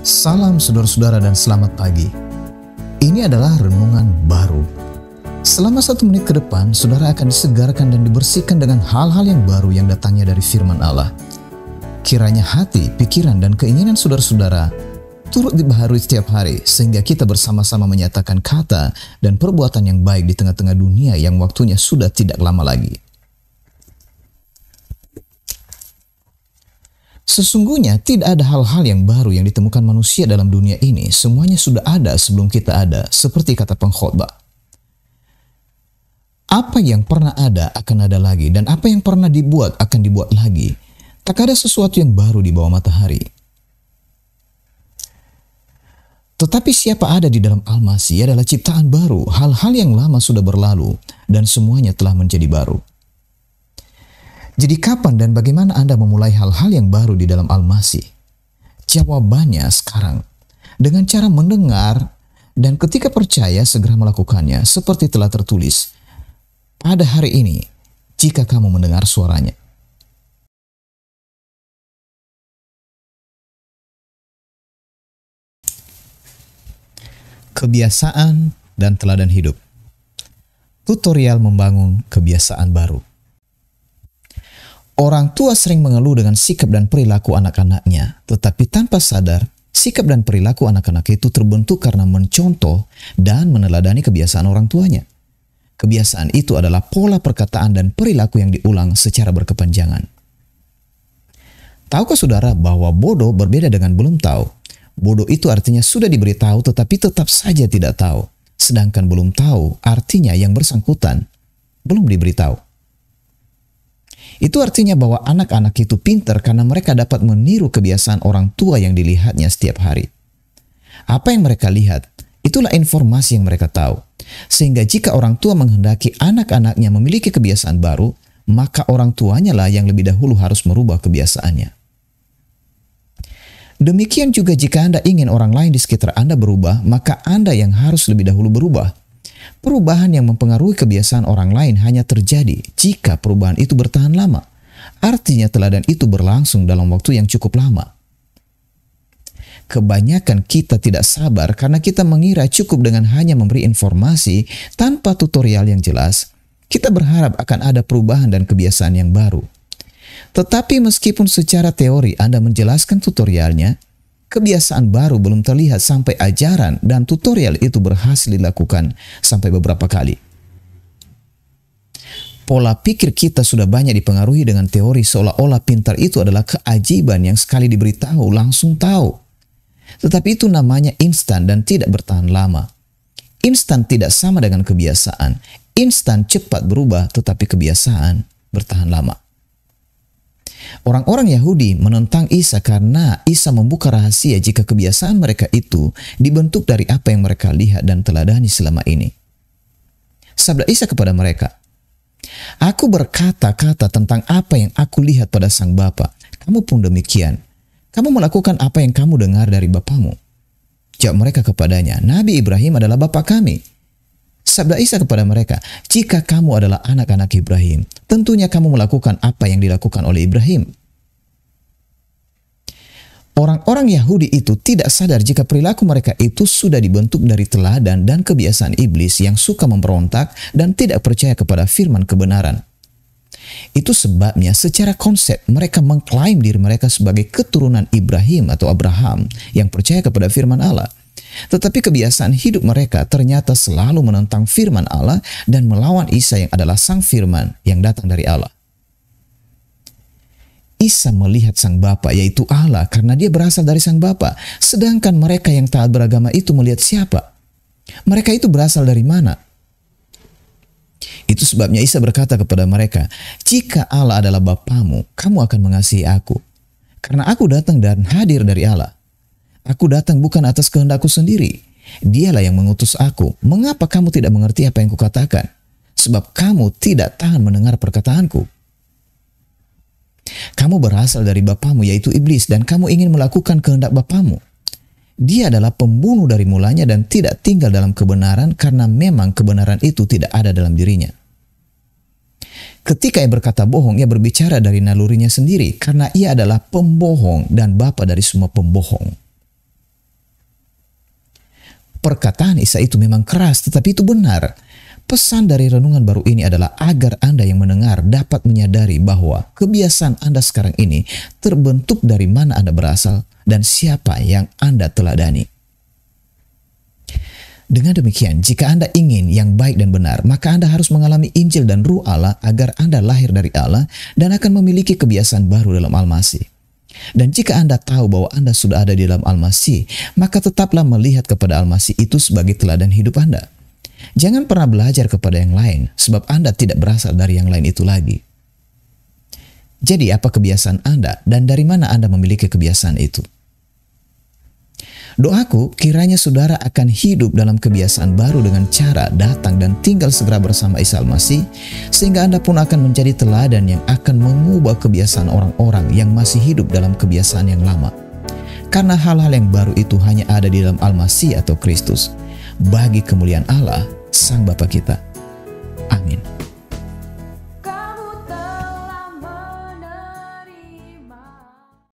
Salam saudara-saudara dan selamat pagi. Ini adalah renungan baru. Selama 1 menit ke depan, saudara akan disegarkan dan dibersihkan dengan hal-hal yang baru yang datangnya dari firman Allah. Kiranya hati, pikiran, dan keinginan saudara-saudara turut dibaharui setiap hari, sehingga kita bersama-sama menyatakan kata dan perbuatan yang baik di tengah-tengah dunia yang waktunya sudah tidak lama lagi. Sesungguhnya tidak ada hal-hal yang baru yang ditemukan manusia dalam dunia ini. Semuanya sudah ada sebelum kita ada, seperti kata pengkhotbah. Apa yang pernah ada akan ada lagi, dan apa yang pernah dibuat akan dibuat lagi. Tak ada sesuatu yang baru di bawah matahari. Tetapi siapa ada di dalam Al-Masih adalah ciptaan baru. Hal-hal yang lama sudah berlalu, dan semuanya telah menjadi baru. Jadi kapan dan bagaimana Anda memulai hal-hal yang baru di dalam Al-Masih? Jawabannya sekarang, dengan cara mendengar dan ketika percaya segera melakukannya seperti telah tertulis. Pada hari ini, jika kamu mendengar suaranya. Kebiasaan dan teladan hidup. Tutorial membangun kebiasaan baru. Orang tua sering mengeluh dengan sikap dan perilaku anak-anaknya, tetapi tanpa sadar, sikap dan perilaku anak-anak itu terbentuk karena mencontoh dan meneladani kebiasaan orang tuanya. Kebiasaan itu adalah pola perkataan dan perilaku yang diulang secara berkepanjangan. Tahukah saudara bahwa bodoh berbeda dengan belum tahu? Bodoh itu artinya sudah diberitahu tetapi tetap saja tidak tahu. Sedangkan belum tahu artinya yang bersangkutan belum diberitahu. Itu artinya bahwa anak-anak itu pintar karena mereka dapat meniru kebiasaan orang tua yang dilihatnya setiap hari. Apa yang mereka lihat, itulah informasi yang mereka tahu. Sehingga jika orang tua menghendaki anak-anaknya memiliki kebiasaan baru, maka orang tuanya lah yang lebih dahulu harus merubah kebiasaannya. Demikian juga jika Anda ingin orang lain di sekitar Anda berubah, maka Anda yang harus lebih dahulu berubah. Perubahan yang mempengaruhi kebiasaan orang lain hanya terjadi jika perubahan itu bertahan lama. Artinya teladan itu berlangsung dalam waktu yang cukup lama. Kebanyakan kita tidak sabar karena kita mengira cukup dengan hanya memberi informasi tanpa tutorial yang jelas. Kita berharap akan ada perubahan dan kebiasaan yang baru. Tetapi meskipun secara teori Anda menjelaskan tutorialnya, kebiasaan baru belum terlihat sampai ajaran dan tutorial itu berhasil dilakukan sampai beberapa kali. Pola pikir kita sudah banyak dipengaruhi dengan teori seolah-olah pintar itu adalah keajaiban yang sekali diberitahu langsung tahu. Tetapi itu namanya instan dan tidak bertahan lama. Instan tidak sama dengan kebiasaan. Instan cepat berubah tetapi kebiasaan bertahan lama. Orang-orang Yahudi menentang Isa karena Isa membuka rahasia jika kebiasaan mereka itu dibentuk dari apa yang mereka lihat dan teladani selama ini. Sabda Isa kepada mereka, "Aku berkata-kata tentang apa yang aku lihat pada Sang Bapa. Kamu pun demikian. Kamu melakukan apa yang kamu dengar dari bapamu." Jawab mereka kepadanya, "Nabi Ibrahim adalah bapa kami." Sabda Isa kepada mereka, "Jika kamu adalah anak-anak Ibrahim, tentunya kamu melakukan apa yang dilakukan oleh Ibrahim." Orang-orang Yahudi itu tidak sadar jika perilaku mereka itu sudah dibentuk dari teladan dan kebiasaan iblis yang suka memberontak dan tidak percaya kepada firman kebenaran. Itu sebabnya secara konsep mereka mengklaim diri mereka sebagai keturunan Ibrahim atau Abraham yang percaya kepada firman Allah. Tetapi kebiasaan hidup mereka ternyata selalu menentang firman Allah dan melawan Isa yang adalah sang firman yang datang dari Allah. Isa melihat Sang Bapa yaitu Allah karena dia berasal dari Sang Bapa. Sedangkan mereka yang taat beragama itu melihat siapa? Mereka itu berasal dari mana? Itu sebabnya Isa berkata kepada mereka, "Jika Allah adalah Bapamu, kamu akan mengasihi aku. Karena aku datang dan hadir dari Allah. Aku datang bukan atas kehendakku sendiri. Dialah yang mengutus aku. Mengapa kamu tidak mengerti apa yang kukatakan? Sebab kamu tidak tahan mendengar perkataanku. Kamu berasal dari bapamu yaitu iblis dan kamu ingin melakukan kehendak bapamu. Dia adalah pembunuh dari mulanya dan tidak tinggal dalam kebenaran karena memang kebenaran itu tidak ada dalam dirinya. Ketika ia berkata bohong, ia berbicara dari nalurinya sendiri karena ia adalah pembohong dan bapa dari semua pembohong. Perkataan Isa itu memang keras, tetapi itu benar. Pesan dari renungan baru ini adalah agar Anda yang mendengar dapat menyadari bahwa kebiasaan Anda sekarang ini terbentuk dari mana Anda berasal dan siapa yang Anda teladani. Dengan demikian, jika Anda ingin yang baik dan benar, maka Anda harus mengalami Injil dan Ruh Allah agar Anda lahir dari Allah dan akan memiliki kebiasaan baru dalam Al-Masih. Dan jika Anda tahu bahwa Anda sudah ada di dalam Al-Masih, maka tetaplah melihat kepada Al-Masih itu sebagai teladan hidup Anda. Jangan pernah belajar kepada yang lain, sebab Anda tidak berasal dari yang lain itu lagi. Jadi apa kebiasaan Anda dan dari mana Anda memiliki kebiasaan itu? Doaku, kiranya saudara akan hidup dalam kebiasaan baru dengan cara datang dan tinggal segera bersama Isa Al-Masih, sehingga Anda pun akan menjadi teladan yang akan mengubah kebiasaan orang-orang yang masih hidup dalam kebiasaan yang lama. Karena hal-hal yang baru itu hanya ada di dalam Al-Masih atau Kristus, bagi kemuliaan Allah, Sang Bapa kita.